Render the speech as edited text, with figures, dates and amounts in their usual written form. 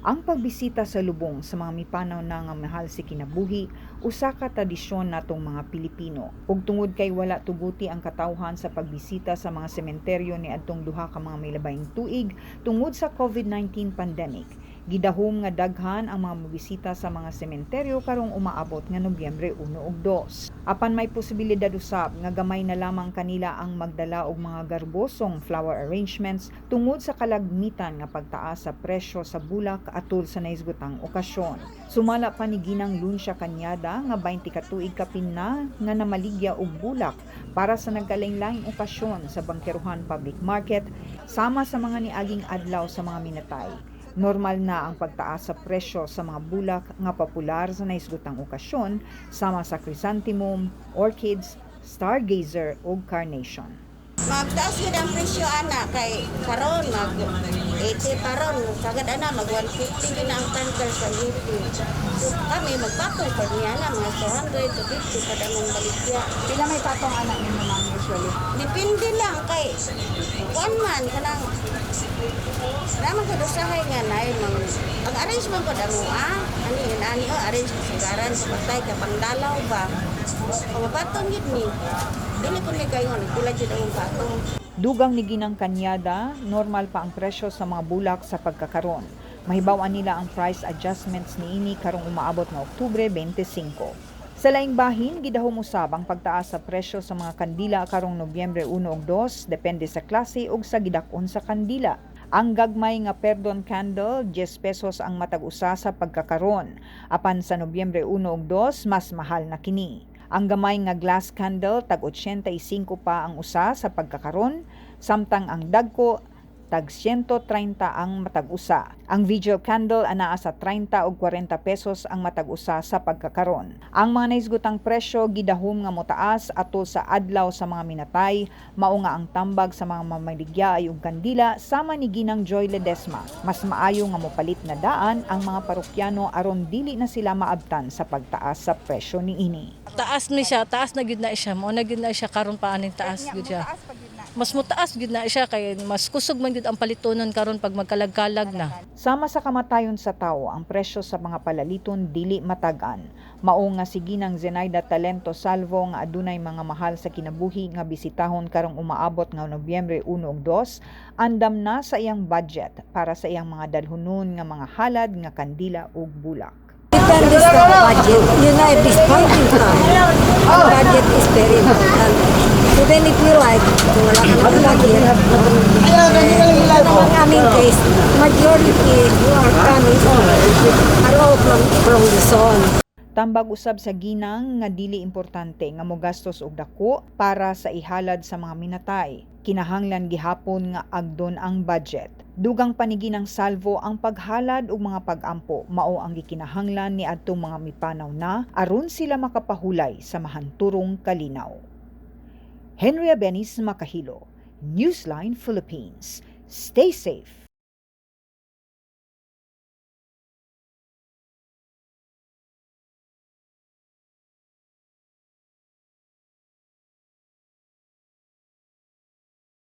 Ang pagbisita sa lubong sa mga mipanaw na nga mahal si kinabuhi, usa ka tradisyon natong mga Pilipino. Ug tungod kay wala tuguti ang katawhan sa pagbisita sa mga sementeryo ni adtong duha ka mga may labayng tuig tungod sa COVID-19 pandemic, gidahom nga daghan ang mga mobisita sa mga sementeryo karong umaabot nga Nobyembre 1 ug 2. Apan may posibilidad usab nga gamay na lamang kanila ang magdala og mga garbosong flower arrangements tungod sa kalagmitan nga pagtaas sa presyo sa bulak atol sa naisgutang okasyon. Sumala pa ni Ginang Luncia Cañada nga 20 ka tuig kapin na nga namaligya og bulak para sa nagkalain-laing okasyon sa Bangkeruhan Public Market sama sa mga niaging adlaw sa mga minatay. Normal na ang pagtaas sa presyo sa mga bulak nga popular sa naisgutang okasyon sama sa chrysanthemum, orchids, stargazer ug carnation. Magtaas yun ang presyo ana kay karon mag 80 paron sagad ana mag 150 din ang tanker sa litro. So kami magpatong pa niya na mga 200 to 50 kada mong baligya. Pila may patong anak ninyo ma'am usually? Depende lang kay one man kanang naman ko dosahay nga na ang arrangement ko damo ani arrange ko sigaran sa patay ka pangdalaw ba. Pagpatong yun ni. Dili ko ni kayo nagpila jud ang patong. Dugang ni Ginang Cañada, normal pa ang presyo sa mga bulak sa pagkakaron. Mahibaw-an nila ang price adjustments niini karong umaabot nga Oktubre 25. Sa laing bahin, gidahom usab ang pagtaas sa presyo sa mga kandila karong Nobyembre 1 ug 2 depende sa klase ug sa gidak-on sa kandila. Ang gagmay nga perdon candle, 10 pesos ang matag usa sa pagkakaron. Apan sa Nobyembre 1 ug 2, mas mahal na kini. Ang gamay nga glass candle tag 85 pa ang usa sa pagkakaron, samtang ang dagko tag 130 ang matag usa. Ang vigil candle anaa sa 30 ug 40 pesos ang matag usa sa pagkakaron. Ang mga naisgutang presyo gidahom nga motaas atol sa adlaw sa mga minatay, mao nga ang tambag sa mga mamaligya ay og kandila sama ni Ginang Joy Ledesma. Mas maayo nga mopalit na daan ang mga parokyano aron dili na sila maabtan sa pagtaas sa presyo niini. Taas ni siya, taas na gyud na siya. Mao na gyud na siya karon pa aning taas gyud siya. Mas mutaas gyud na siya kay mas kusog man gyud ang palitonon karon pag magkalag-kalag na. Sama sa kamatayon sa tawo, ang presyo sa mga palaliton dili matagan. Mao nga si Ginang Zenaida Talento Salvo nga adunay mga mahal sa kinabuhi nga bisitahon karong umaabot nga Nobyembre 1 ug 2, andam na sa iyang budget para sa iyang mga dalhunon nga mga halad nga kandila ug bulak. Depende sa budget. Yun na, at this point in time, ang budget is very important. Even if you like, kung wala ka ng budget, ang aming case, majority who are coming are all from Luzon. Tambag usab sa Ginang nga dili importante nga mogastos og dako para sa ihalad sa mga minatay. Kinahanglan gihapon nga agdon ang budget. Dugang panigi ng Salvo ang paghalad og mga pag-ampo mao ang gikinahanglan ni adtong mga mipanaw na aron sila makapahulay sa mahanturong kalinaw. Henry Abenis Makahilo, Newsline Philippines. Stay safe.